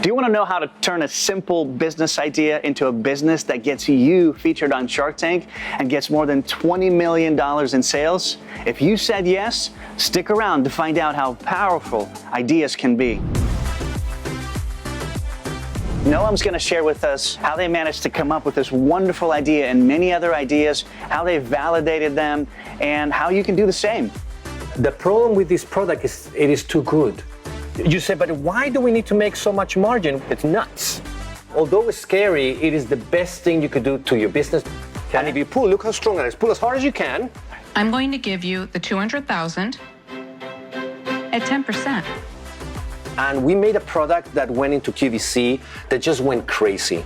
Do you want to know how to turn a simple business idea into a business that gets you featured on Shark Tank and gets more than $20 million in sales? If you said yes, stick around to find out how powerful ideas can be. Noam's going to share with us how they managed to come up with this wonderful idea and many other ideas, how they validated them, and how you can do the same. The problem with this product is it is too good. You say, but why do we need to make so much margin? It's nuts. Although it's scary, it is the best thing you could do to your business. Okay. And if you pull, look how strong it is. Pull as hard as you can. I'm going to give you the $200,000 at 10%. And we made a product that went into QVC that just went crazy.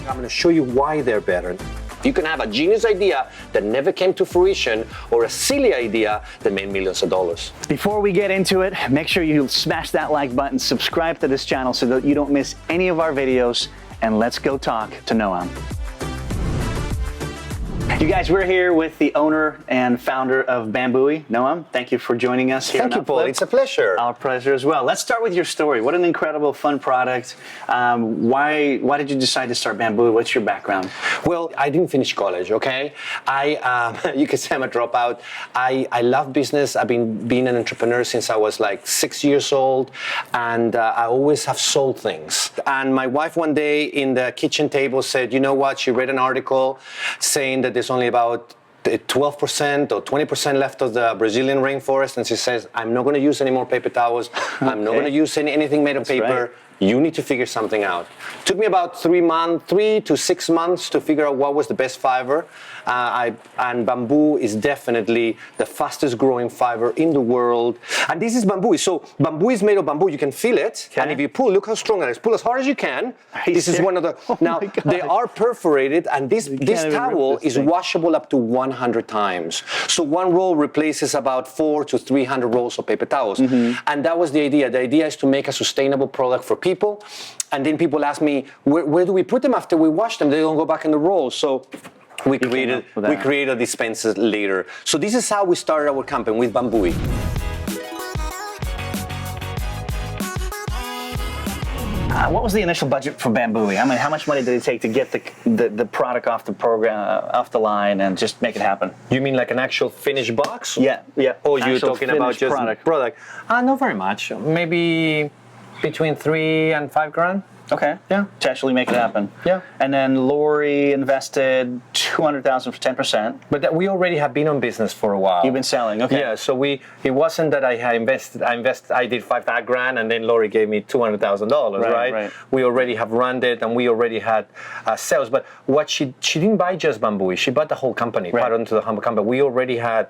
I'm going to show you why they're better. You can have a genius idea that never came to fruition or a silly idea that made millions of dollars. Before we get into it, make sure you smash that like button, subscribe to this channel so that you don't miss any of our videos, and let's go talk to Noam. You guys, we're here with the owner and founder of Bambooee, Noam. Thank you for joining us here. Thank you, Paul. It's a pleasure. Our pleasure as well. Let's start with your story. What an incredible, fun product. Why did you decide to start Bambooee? What's your background? Well, I didn't finish college, okay? You can say I'm a dropout. I love business. I've been being an entrepreneur since I was like 6 years old, and I always have sold things. And my wife one day in the kitchen table said, you know what? She read an article saying that there's only about 12% or 20% left of the Brazilian rainforest, and she says, I'm not going to use any more paper towels. I'm not going to use anything made of paper. Right. You need to figure something out. Took me about 3 to 6 months to figure out what was the best fiber. And bamboo is definitely the fastest growing fiber in the world. And this is Bambooee. So bamboo is made of bamboo. You can feel it. Okay. And if you pull, look how strong it is. Pull as hard as you can. This is one of the... Oh now, they are perforated, and this towel is washable up to 100 times. So one roll replaces about 400 to 300 rolls of paper towels. Mm-hmm. And that was the idea. The idea is to make a sustainable product for people. And then people ask me, where do we put them after we wash them? They don't go back in the rolls. So we created a dispenser later. So this is how we started our company with Bambooee. What was the initial budget for Bambooee? I mean, how much money did it take to get the product off the line and just make it happen? You mean like an actual finished box? Yeah. Or you're talking about just product? Not very much. Maybe between 3 and 5 grand. Okay. Yeah. To actually make it happen. Yeah. And then Lori invested $200,000 for 10%. But we already have been on business for a while. You've been selling, okay. Yeah. So it wasn't that I had invested. I did 5 grand, and then Lori gave me $200,000. Right. We already have run it, and we already had sales. But what she didn't buy just Bambooee. She bought the whole company. Right. Part onto the whole company. We already had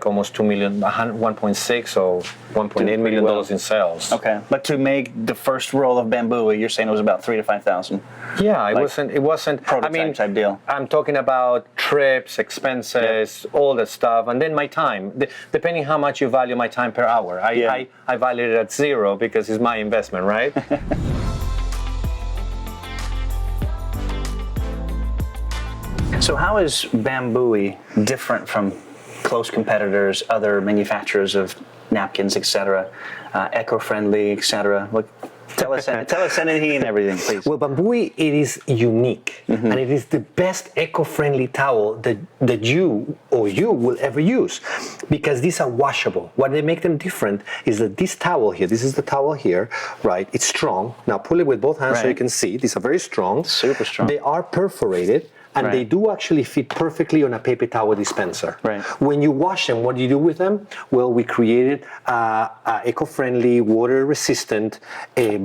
almost 2 million, 1.6 or 1.8 million dollars in sales. Okay. But to make the first roll of Bambooee, you're saying it was about $3,000 to $5,000. Yeah, it wasn't prototype type deal. I'm talking about trips, expenses, all that stuff, and then my time. Depending how much you value my time per hour. I value it at 0 because it's my investment, right? So how is Bambooee different from close competitors, other manufacturers of napkins, etc., eco-friendly, etc.? Tell us anything and everything, please. Well, Bambooee, it is unique, and it is the best eco-friendly towel that you will ever use, because these are washable. What they make them different is that this towel here, this is the towel here, right? It's strong. Now pull it with both hands so you can see. These are very strong. Super strong. They are perforated. And they do actually fit perfectly on a paper towel dispenser. Right. When you wash them, what do you do with them? Well, we created an eco-friendly, water-resistant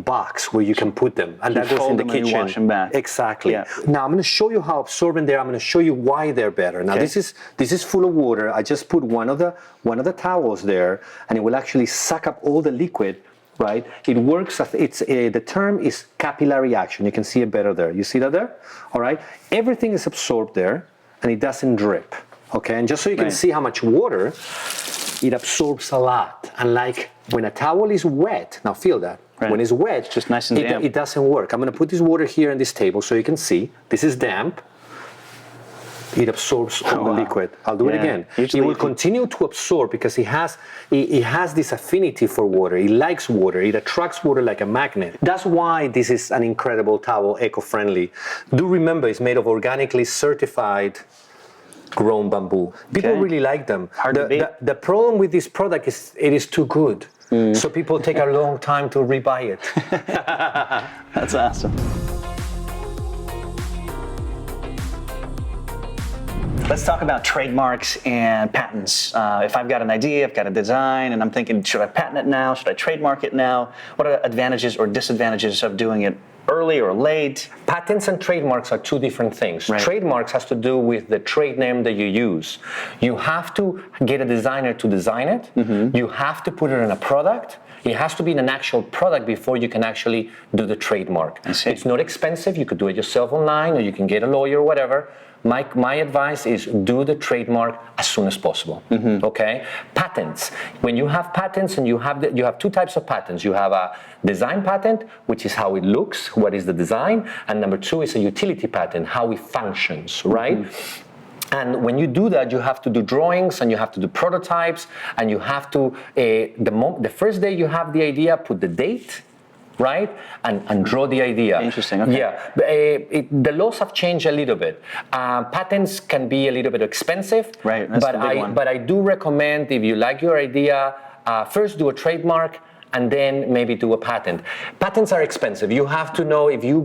box where you can put them, and that goes in the kitchen. You wash them back. Exactly. Yeah. Now I'm going to show you how absorbent they are. I'm going to show you why they're better. Now this is full of water. I just put one of the towels there, and it will actually suck up all the liquid. Right? It works as the term is capillary action. You can see it better there. You see that there? All right. Everything is absorbed there, and it doesn't drip. Okay. And just so you can see how much water, it absorbs a lot. And like when a towel is wet, now feel that. Right. When it's wet, just nice and damp. It doesn't work. I'm going to put this water here on this table so you can see. This is damp. it absorbs all the liquid. I'll do it again. It will continue to absorb because it has this affinity for water. It likes water. It attracts water like a magnet. That's why this is an incredible towel, eco-friendly. Do remember, it's made of organically certified grown bamboo. People really like them. The problem with this product is it is too good. So people take a long time to rebuy it. That's awesome. Let's talk about trademarks and patents. If I've got an idea, I've got a design, and I'm thinking, should I patent it now? Should I trademark it now? What are the advantages or disadvantages of doing it early or late? Patents and trademarks are two different things. Right. Trademarks has to do with the trade name that you use. You have to get a designer to design it. You have to put it in a product. It has to be in an actual product before you can actually do the trademark. It's not expensive. You could do it yourself online, or you can get a lawyer or whatever. My advice is do the trademark as soon as possible. Okay? Patents. When you have patents, and you have two types of patents. You have a design patent, which is how it looks, what is the design, and number two is a utility patent, how it functions, right? And when you do that, you have to do drawings, and you have to do prototypes, and you have to, the first day you have the idea, put the date, right? And draw the idea. Interesting, okay. Yeah, the laws have changed a little bit. Patents can be a little bit expensive. Right, that's the big one. But I do recommend, if you like your idea, first do a trademark, and then maybe do a patent. Patents are expensive. You have to know if you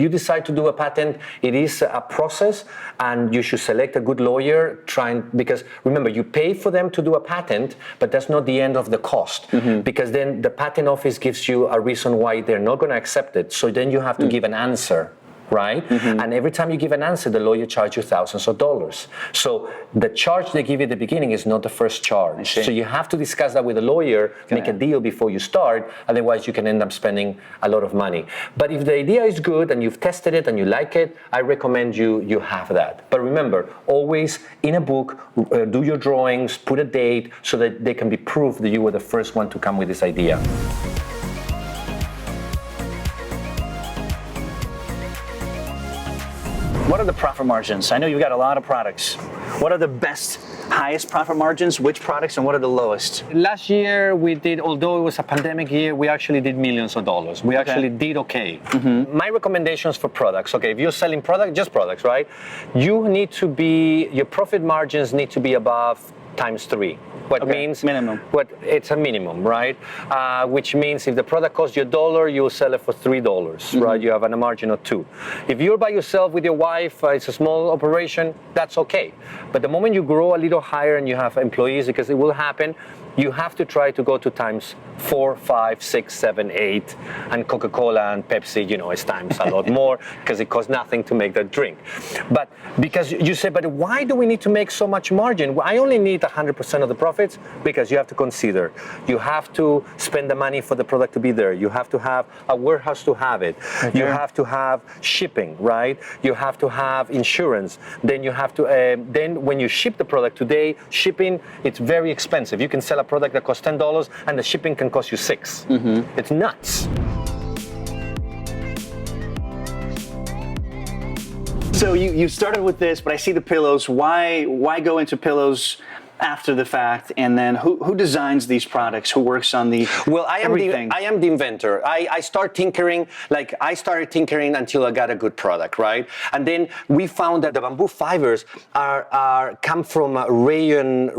decide to do a patent, it is a process, and you should select a good lawyer. Because remember, you pay for them to do a patent, but that's not the end of the cost. Because then the patent office gives you a reason why they're not going to accept it. So then you have to give an answer. Right? And every time you give an answer, the lawyer charges you thousands of dollars. So the charge they give you at the beginning is not the first charge. So you have to discuss that with a lawyer, make a deal before you start, otherwise you can end up spending a lot of money. But if the idea is good and you've tested it and you like it, I recommend you have that. But remember, always in a book, do your drawings, put a date so that they can be proof that you were the first one to come with this idea. What are the profit margins? I know you've got a lot of products. What are the best, highest profit margins? Which products, and what are the lowest? Last year we did, although it was a pandemic year, we actually did millions of dollars. We actually did okay. My recommendations for products, okay, if you're selling just products, right? Your profit margins need to be above ×3. What means minimum. It's a minimum, right? Which means if the product costs you $1, you will sell it for $3, right? You have a margin of 2. If you're by yourself with your wife, it's a small operation, that's okay. But the moment you grow a little higher and you have employees, because it will happen, you have to try to go to ×4, 5, 6, 7, 8, and Coca-Cola and Pepsi, it's times a lot more because it costs nothing to make that drink. But because you say, but why do we need to make so much margin? Well, I only need 100% of the profits, because you have to consider, you have to spend the money for the product to be there. You have to have a warehouse to have it. You have to have shipping, right? You have to have insurance. Then you have to, then when you ship the product today, shipping, it's very expensive. You can sell a product that costs $10 and the shipping can cost you $6. It's nuts. So you started with this, but I see the pillows. Why go into pillows after the fact? And then who designs these products? Who works on the everything? I am the inventor. I started tinkering until I got a good product, right? And then we found that the bamboo fibers come from a rayon.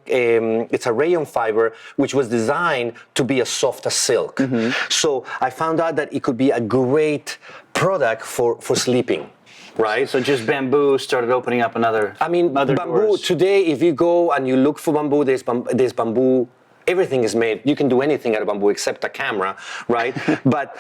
It's a rayon fiber which was designed to be as soft as silk. So I found out that it could be a great product for sleeping. Right. So just bamboo started opening up other bamboo doors. Today, if you go and you look for bamboo, there's bamboo. Everything is made. You can do anything out of bamboo except a camera, right? but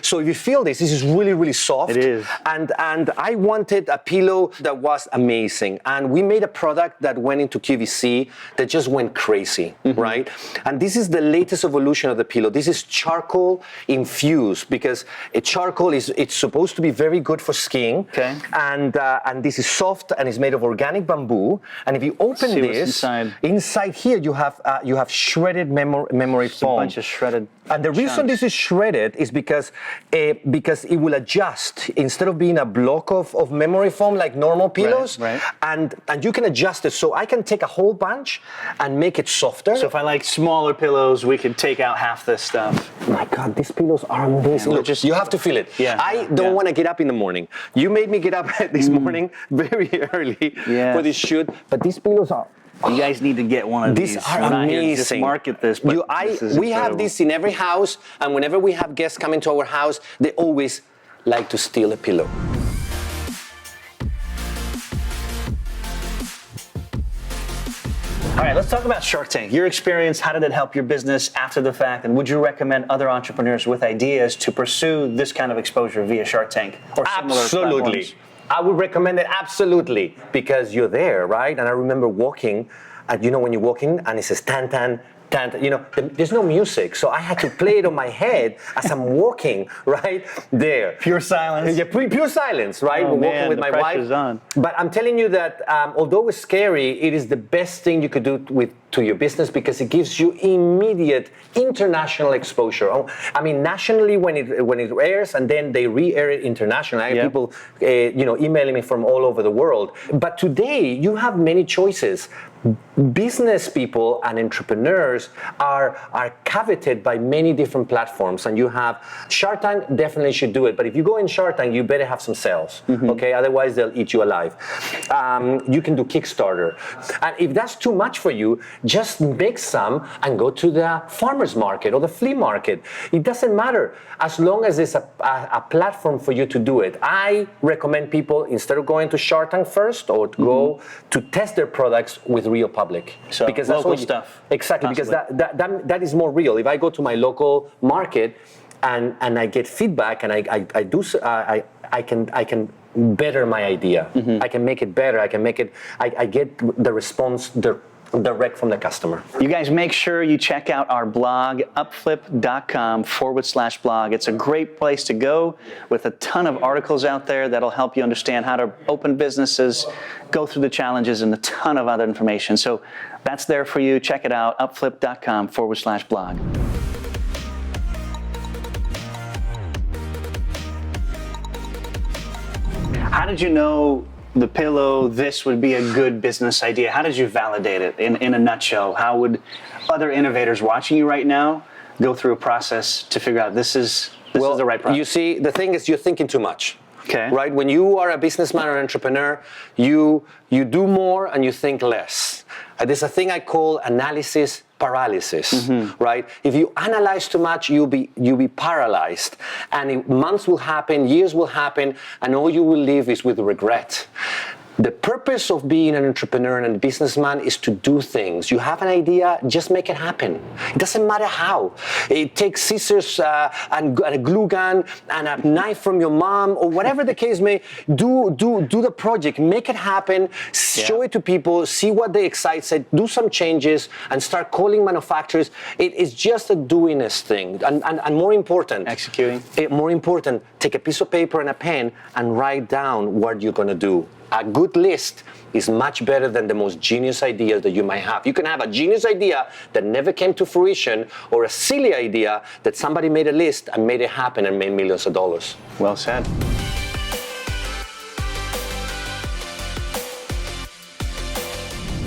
so if you feel this is really, really soft. It is. And I wanted a pillow that was amazing. And we made a product that went into QVC that just went crazy, right? And this is the latest evolution of the pillow. This is charcoal infused, because charcoal it's supposed to be very good for skiing. Okay. And this is soft and it's made of organic bamboo. And if you open this, inside here you have shredded memory Just a foam. bunch of shredded. And the reason chunks. this is shredded is because it will adjust instead of being a block of memory foam like normal pillows. Right. And you can adjust it. So I can take a whole bunch and make it softer. So if I like smaller pillows, we could take out half this stuff. My God, these pillows are amazing. Yeah, Look, you have to feel it. Yeah, I don't want to get up in the morning. You made me get up this morning very early for this shoot. But these pillows are. You guys need to get one of these. These are We're not here to amazing. just market this, but this is we have incredible. this in every house, and whenever we have guests come into our house, they always like to steal a pillow. All right, let's talk about Shark Tank. Your experience, how did it help your business after the fact? And would you recommend other entrepreneurs with ideas to pursue this kind of exposure via Shark Tank or similar Absolutely. platforms? I would recommend it absolutely because you're there, right? And I remember walking, and when you walk in and it says tan tan, there's no music, so I had to play it on my head as I'm walking, right there. Pure silence. Yeah, pure silence, right? Oh, We're man, walking with the my wife. pressure's on. But I'm telling you that although it's scary, it is the best thing you could do to your business because it gives you immediate international exposure. I mean, nationally when it airs, and then they re-air it internationally. I have people, emailing me from all over the world. But today you have many choices. Business people and entrepreneurs are coveted by many different platforms, and you have Shark Tank definitely should do it. But if you go in Shark Tank, you better have some sales, okay? Otherwise, they'll eat you alive. You can do Kickstarter, and if that's too much for you, just make some and go to the farmers market or the flea market. It doesn't matter as long as there's a platform for you to do it. I recommend people instead of going to Shark Tank first or to go to test their products with real public, So because that's local what stuff. Exactly, because that is more real. If I go to my local market and I get feedback and I can better my idea. I can make it better. I get the response direct from the customer. You guys make sure you check out our blog, upflip.com/blog. It's a great place to go with a ton of articles out there that'll help you understand how to open businesses, go through the challenges, and a ton of other information. So that's there for you. Check it out, upflip.com/blog. How did you know the pillow, this would be a good business idea? How did you validate it in a nutshell? How would other innovators watching you right now go through a process to figure out this is the right process? You see, the thing is you're thinking too much. Okay. Right? When you are a businessman or entrepreneur, you do more and you think less. There's a thing I call analysis paralysis, right? If you analyze too much, you'll be paralyzed, and months will happen, years will happen, and all you will live is with regret. The purpose of being an entrepreneur and a businessman is to do things. You have an idea, just make it happen. It doesn't matter how. It takes scissors and a glue gun and a knife from your mom or whatever the case may. Do the project, make it happen, show it to people, see what they excite, do some changes, and start calling manufacturers. It is just a doingness thing, and more important, executing. More important, take a piece of paper and a pen and write down what you're gonna do. A good list is much better than the most genius ideas that you might have. You can have a genius idea that never came to fruition, or a silly idea that somebody made a list and made it happen and made millions of dollars. Well said.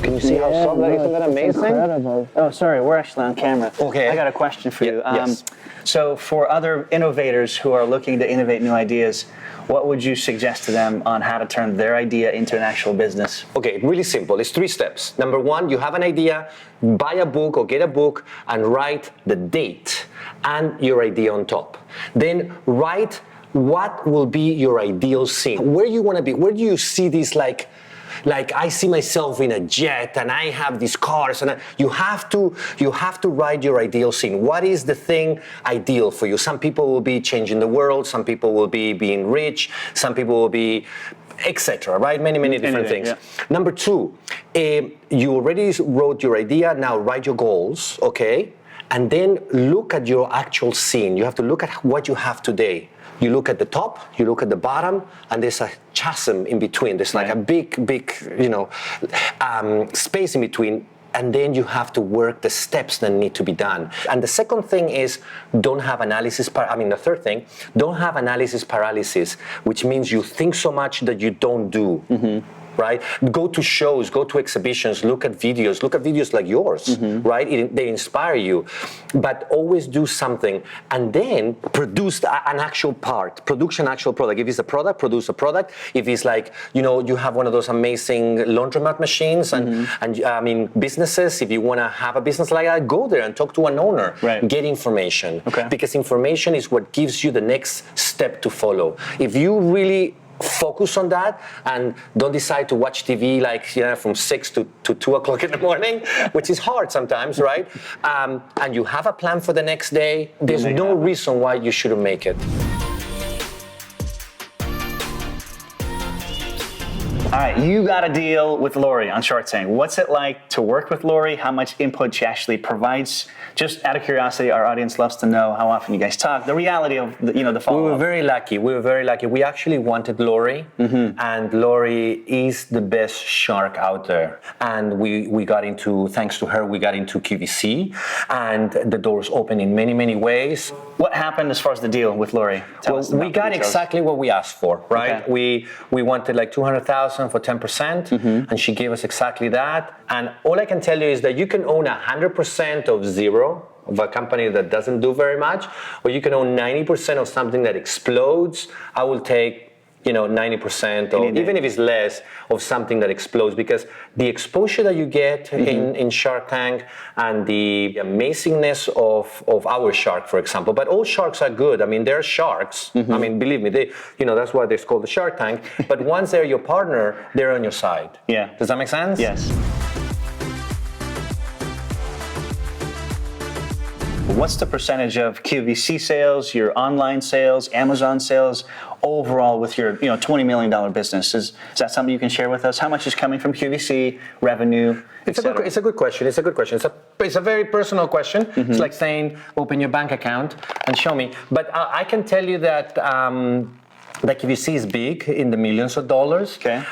Can you see how soft that is? Isn't that amazing? Incredible. Oh, sorry, we're actually on camera. Okay. I got a question for you. Yes. So for other innovators who are looking to innovate new ideas, what would you suggest to them on how to turn their idea into an actual business? Okay, really simple. It's 3 steps. Number 1, you have an idea, buy a book or get a book and write the date and your idea on top. Then write what will be your ideal scene. Where you want to be. Where do you see this like I see myself in a jet and I have these cars, and you have to write your ideal scene. What is the thing ideal for you? Some people will be changing the world, some people will be being rich, some people will be etc. Right? Many different things. Yeah. Number 2, you already wrote your idea, now write your goals, okay? And then look at your actual scene. You have to look at what you have today. You look at the top, you look at the bottom, and there's a chasm in between. There's like a big, space in between. and then you have to work the steps that need to be done. And the second thing is don't have the third thing, don't have analysis paralysis, which means you think so much that you don't do. Right? Go to shows, go to exhibitions, look at videos like yours, right? They inspire you, but always do something and then produce an actual part, actual product. If it's a product, produce a product. If it's like, you have one of those amazing laundromat machines and businesses, if you want to have a business like that, go there and talk to an owner, get information. Because information is what gives you the next step to follow. If you really focus on that and don't decide to watch TV from 6 to 2 o'clock in the morning, which is hard sometimes, right? And you have a plan for the next day, there's no reason why you shouldn't make it. All right, you got a deal with Lori on Shark Tank. What's it like to work with Lori? How much input she actually provides? Just out of curiosity, our audience loves to know how often you guys talk. The reality of the follow-up. We were very lucky. We actually wanted Lori, and Lori is the best shark out there. And we got into, thanks to her, we got into QVC, and the doors opened in many, many ways. What happened as far as the deal with Lori? We got exactly what we asked for, right? Okay. We wanted like $200,000 for 10%, and she gave us exactly that. And all I can tell you is that you can own 100% of zero, of a company that doesn't do very much, or you can own 90% of something that explodes. I will take 90%, or even if it's less, of something that explodes, because the exposure that you get in Shark Tank and the amazingness of our shark, for example, but all sharks are good. I mean, they're sharks. I mean, believe me, that's why they're called the Shark Tank. But once they're your partner, they're on your side. Yeah. Does that make sense? Yes. What's the percentage of QVC sales, your online sales, Amazon sales, overall with your $20 million business? Is that something you can share with us? How much is coming from QVC, revenue, It's a good question. It's a very personal question. It's like saying, open your bank account and show me. But I can tell you that QVC is big, in the millions of dollars. Okay.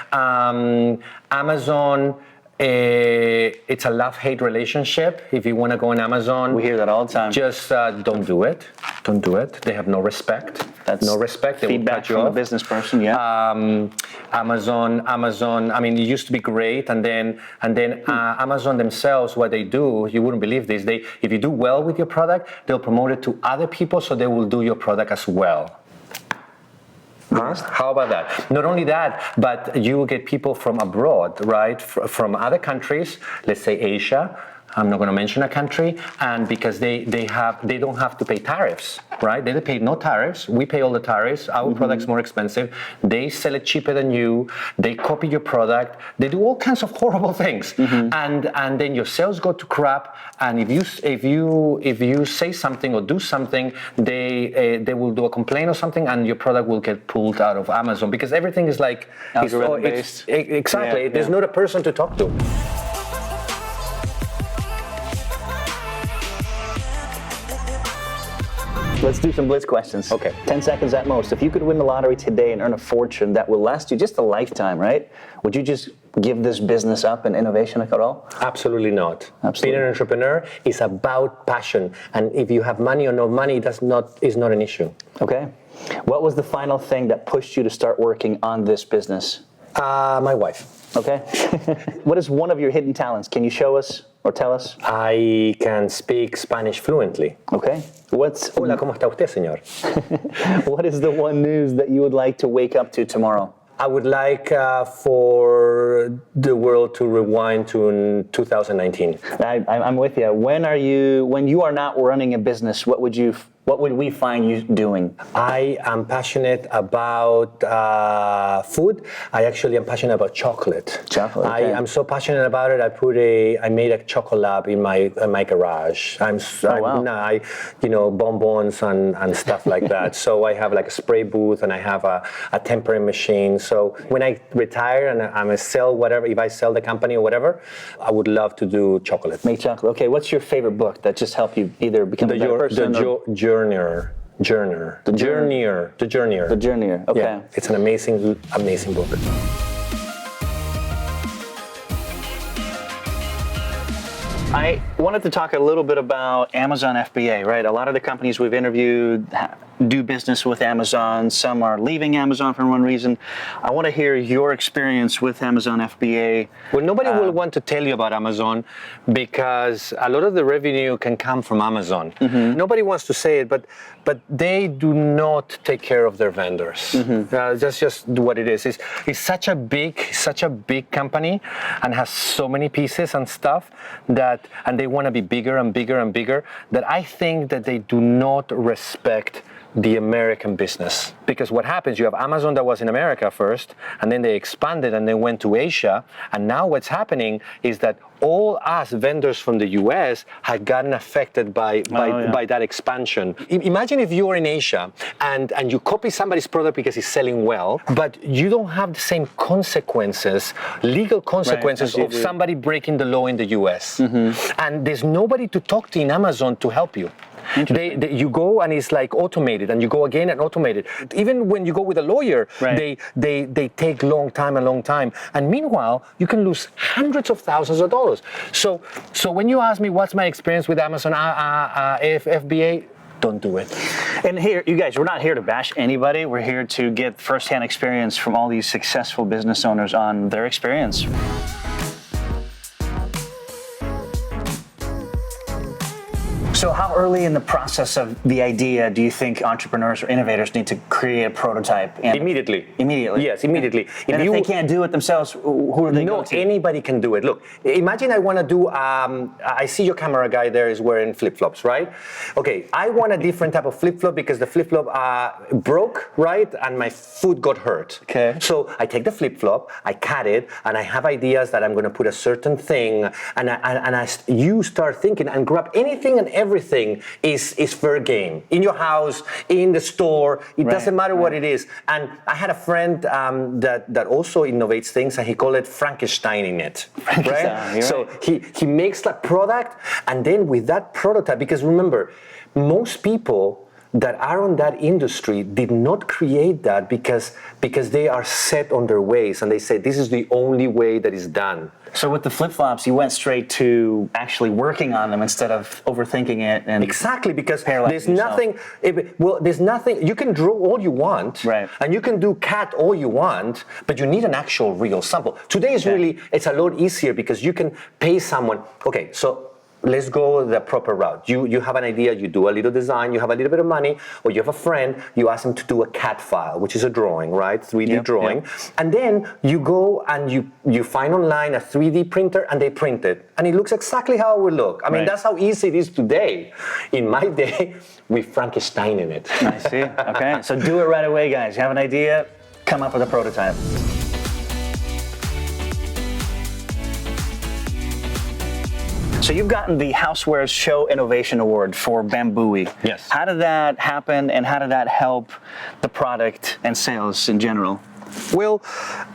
Amazon, it's a love-hate relationship. If you want to go on Amazon, we hear that all the time. Just don't do it. Don't do it. They have no respect. That's no respect. They feedback will cut you from off. a business person. Yeah. Amazon. I mean, it used to be great, and then Amazon themselves, what they do, you wouldn't believe this. If you do well with your product, they'll promote it to other people, so they will do your product as well. Huh? How about that? Not only that, but you will get people from abroad, right? From other countries, let's say Asia. I'm not going to mention a country, and because they don't have to pay tariffs, right? They pay no tariffs. We pay all the tariffs. Our product's more expensive. They sell it cheaper than you. They copy your product. They do all kinds of horrible things, and then your sales go to crap. And if you say something or do something, they will do a complaint or something, and your product will get pulled out of Amazon, because everything is like algorithm based. Exactly. Yeah, There's not a person to talk to. Let's do some blitz questions. Okay. 10 seconds at most. If you could win the lottery today and earn a fortune that will last you just a lifetime, right? Would you just give this business up and innovation at all? Absolutely not. Absolutely. Being an entrepreneur is about passion. And if you have money or no money, is not an issue. Okay. What was the final thing that pushed you to start working on this business? My wife. Okay. What is one of your hidden talents? Can you show us or tell us? I can speak Spanish fluently. Okay. Hola, ¿cómo está usted, señor? What is the one news that you would like to wake up to tomorrow? I would like for the world to rewind to 2019. I'm with you. When you are not running a business, what would we find you doing? I am passionate about food. I actually am passionate about chocolate. Chocolate. Okay. I'm so passionate about it. I made a chocolate lab in my garage. Bonbons and stuff like that. So I have like a spray booth, and I have a tempering machine. So when I retire and I'm a sell whatever, if I sell the company or whatever, I would love to do chocolate. Make chocolate. Okay. What's your favorite book that just helped you either become a better person? The Journeyer. Okay. Yeah, it's an amazing book. I wanted to talk a little bit about Amazon FBA, right? A lot of the companies we've interviewed do business with Amazon. Some are leaving Amazon for one reason. I want to hear your experience with Amazon FBA. Well, nobody will want to tell you about Amazon because a lot of the revenue can come from Amazon. Nobody wants to say it, but they do not take care of their vendors. That's just what it is. It's such a big company and has so many pieces and stuff and they want to be bigger and bigger and bigger, that I think that they do not respect the American business. Because what happens, you have Amazon that was in America first, and then they expanded and they went to Asia, and now what's happening is that all us vendors from the US had gotten affected by that expansion. Imagine if you're in Asia and you copy somebody's product because it's selling well, but you don't have the same consequences, legal consequences of somebody breaking the law in the US. And there's nobody to talk to in Amazon to help you. You go and it's like automated, and you go again and automated. Even when you go with a lawyer, they take long time, and meanwhile you can lose hundreds of thousands of dollars. So when you ask me what's my experience with Amazon FBA, don't do it. And here, you guys, we're not here to bash anybody. We're here to get firsthand experience from all these successful business owners on their experience. So how early in the process of the idea do you think entrepreneurs or innovators need to create a prototype? Immediately. Immediately? Yes, immediately. And if they can't do it themselves, who are they going to? No, anybody can do it. Look, imagine I want to do, I see your camera guy there is wearing flip-flops, right? Okay, I want a different type of flip-flop because the flip-flop you right? And my foot got hurt. Okay. So I take the flip-flop, I cut it, and I have ideas that I'm going to put a certain thing, you start thinking and grab anything and everything is fair game. In your house, in the store, it doesn't matter what it is. And I had a friend that also innovates things, and he called it Frankensteining it. Right? So he makes that product, and then with that prototype, because remember, most people that are on that industry did not create that because they are set on their ways, and they say this is the only way that is done. So with the flip-flops, you went straight to actually working on them instead of overthinking it. And exactly, because there's nothing, you can draw all you want, and you can do CAD all you want, but you need an actual real sample. Today is really, it's a lot easier because you can pay someone, okay, so let's go the proper route. You have an idea, you do a little design, you have a little bit of money, or you have a friend, you ask him to do a CAD file, which is a drawing, right? 3D drawing. And then you go and you find online a 3D printer and they print it. And it looks exactly how it would look. I mean, that's how easy it is today. In my day, we Frankenstein in it. I see. Okay, so do it right away, guys. You have an idea, come up with a prototype. So you've gotten the Housewares Show Innovation Award for Bambooee. Yes. How did that happen, and how did that help the product and sales in general? Well,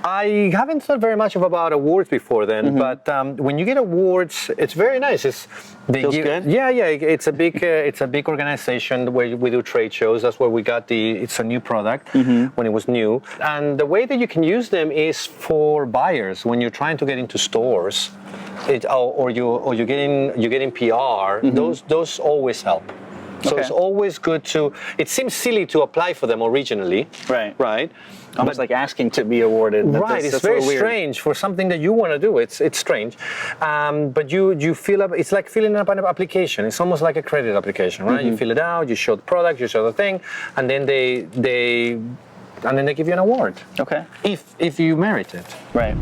I haven't thought very much about awards before then, but when you get awards, it's very nice. Feels good? Yeah. It's a big organization where we do trade shows. That's where we got it's a new product when it was new. And the way that you can use them is for buyers when you're trying to get into stores, or you're getting PR. Those always help. So it's always good to. It seems silly to apply for them originally. Right. Almost like asking to be awarded. Right, it's very strange for something that you want to do. It's strange, but you fill up. It's like filling up an application. It's almost like a credit application, right? You fill it out, you show the product, you show the thing, and then they give you an award. Okay. If you merit it. Right.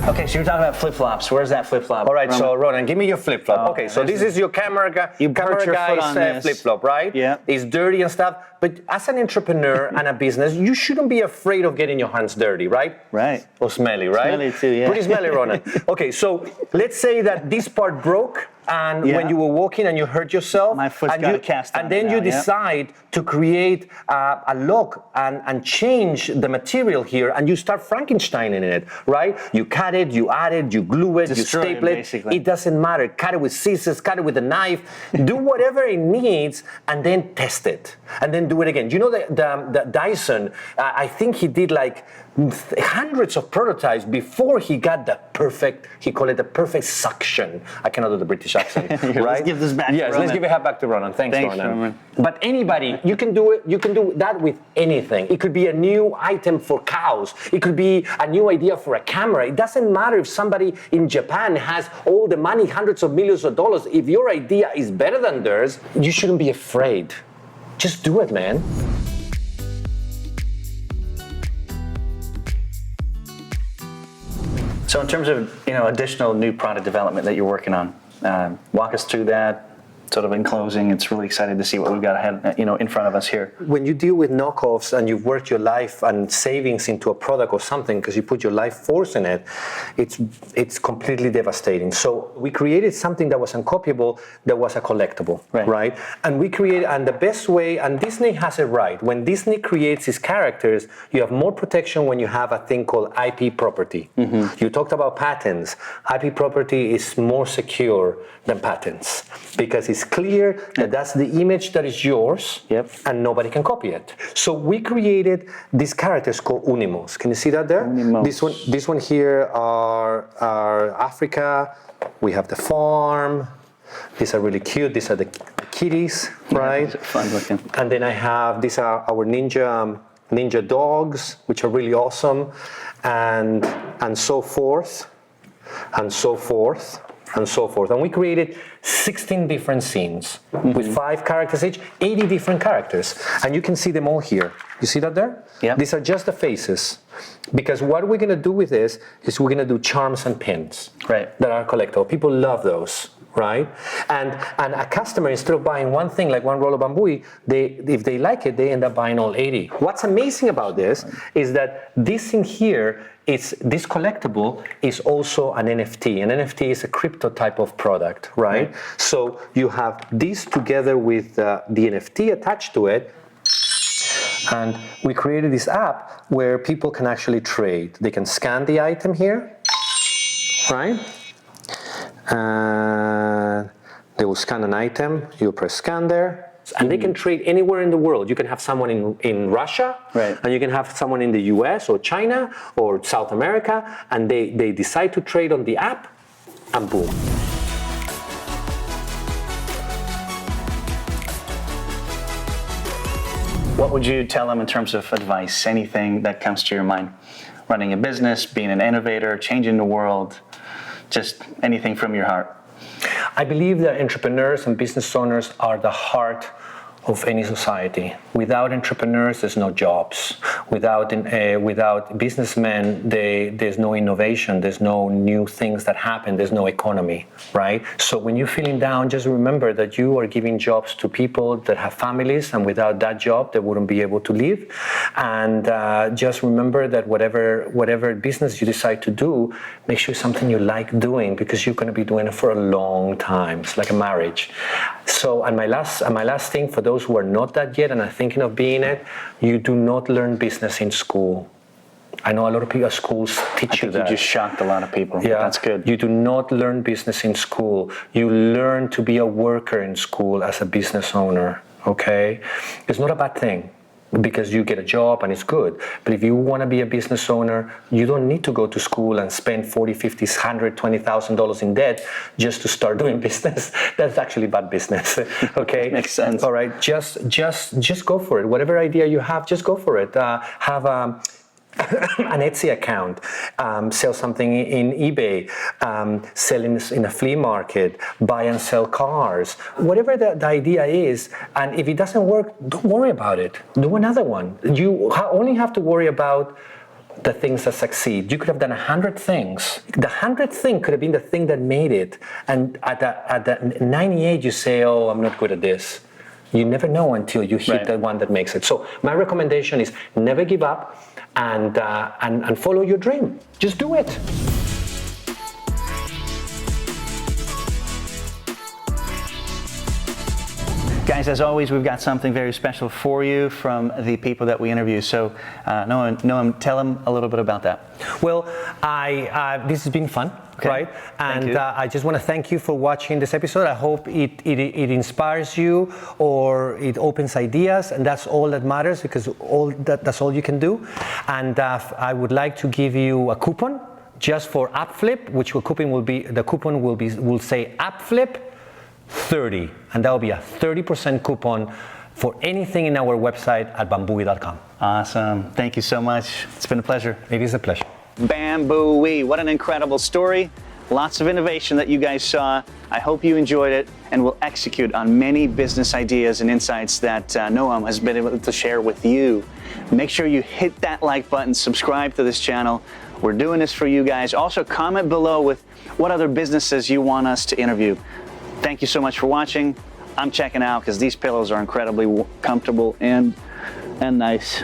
Okay, so you're talking about flip-flops. Where's that flip-flop? All right, so Ronan, give me your flip-flop. Okay, so this is your camera guy's flip-flop, right? Yeah. It's dirty and stuff, but as an entrepreneur and a business, you shouldn't be afraid of getting your hands dirty, right? Right. Or smelly, right? Smelly too, yeah. Pretty smelly, Ronan. Okay, so let's say that this part broke, and when you were walking and you hurt yourself, my foot's got a cast on and then you decide to create a lock and change the material here, and you start Frankensteining it, right? You cut it, you add it, you glue it, you staple it. Basically. It doesn't matter. Cut it with scissors, cut it with a knife, do whatever it needs, and then test it, and then do it again. You know the Dyson? I think he did like hundreds of prototypes before he got the perfect, he called it the perfect suction. I cannot do the British accent, right? Let's give this back to Yes, Ronan. let's give it back to Ronan. Thanks, Ronan. Ronan. But anybody, you can do it. You can do that with anything. It could be a new item for cows. It could be a new idea for a camera. It doesn't matter if somebody in Japan has all the money, hundreds of millions of dollars. If your idea is better than theirs, you shouldn't be afraid. Just do it, man. So in terms of additional new product development that you're working on, walk us through that. Sort of in closing, it's really exciting to see what we've got ahead, in front of us here. When you deal with knockoffs and you've worked your life and savings into a product or something because you put your life force in it, it's completely devastating. So we created something that was uncopyable, that was a collectible, right? And we created, and the best way, and Disney has it right. When Disney creates its characters, you have more protection when you have a thing called IP property. You talked about patents. IP property is more secure than patents because it's clear that that's the image that is yours, and nobody can copy it. So we created these characters called Unimos. Can you see that there? Unimos. This one here are Africa. We have the farm. These are really cute. These are the kitties, right? Yeah, fun looking. And then I have, these are our ninja dogs, which are really awesome, and so forth, and so forth. And so forth. And we created 16 different scenes with 5 characters each, 80 different characters. And you can see them all here. You see that there? Yeah. These are just the faces. Because what we're going to do with this is we're going to do charms and pins that are collectible. People love those, right? And a customer, instead of buying one thing, like one roll of Bambooee, if they like it, they end up buying all 80. What's amazing about this is that this in here, this collectible is also an NFT. An NFT is a crypto type of product, right? So you have this together with the NFT attached to it. And we created this app where people can actually trade. They can scan the item here, right? And they will scan an item. You press scan there. And they can trade anywhere in the world. You can have someone in Russia, and you can have someone in the US or China or South America, and they decide to trade on the app, and boom. What would you tell them in terms of advice? Anything that comes to your mind? Running a business, being an innovator, changing the world, just anything from your heart. I believe that entrepreneurs and business owners are the heart of any society. Without entrepreneurs, there's no jobs. Without businessmen, there's no innovation. There's no new things that happen. There's no economy, right? So when you're feeling down, just remember that you are giving jobs to people that have families, and without that job, they wouldn't be able to live. And just remember that whatever business you decide to do, make sure it's something you like doing, because you're going to be doing it for a long time. It's like a marriage. So, and my last thing for those who are not that yet and are thinking of being it, you do not learn business in school. I know a lot of people at schools teach you that. You just shocked a lot of people. Yeah, that's good. You do not learn business in school. You learn to be a worker in school as a business owner, okay? It's not a bad thing, because you get a job and it's good. But if you want to be a business owner, you don't need to go to school and spend $40,000, $50,000, $100,000, $20,000 in debt just to start doing business. That's actually bad business. Okay? Makes sense. All right, just go for it. Whatever idea you have, just go for it. Have an Etsy account, sell something in eBay, sell in a flea market, buy and sell cars, whatever the idea is. And if it doesn't work, don't worry about it. Do another one. You only have to worry about the things that succeed. You could have done 100 things. The 100th thing could have been the thing that made it. And at the 98, you say, oh, I'm not good at this. You never know until you hit the one that makes it. So my recommendation is never give up, and follow your dream. Just do it. Guys, as always, we've got something very special for you from the people that we interview. So, Noam, tell them a little bit about that. Well, this has been fun, right? And I just want to thank you for watching this episode. I hope it inspires you or it opens ideas, and that's all that matters, because that's all you can do. And I would like to give you a coupon just for UpFlip, which the coupon will say UpFlip 30, and that will be a 30% coupon for anything in our website at bambooee.com. Awesome. Thank you so much. It's been a pleasure. It is a pleasure. Bambooee, what an incredible story. Lots of innovation that you guys saw. I hope you enjoyed it and will execute on many business ideas and insights that Noam has been able to share with you. Make sure you hit that like button, subscribe to this channel. We're doing this for you guys. Also, comment below with what other businesses you want us to interview. Thank you so much for watching. I'm checking out because these pillows are incredibly comfortable and nice.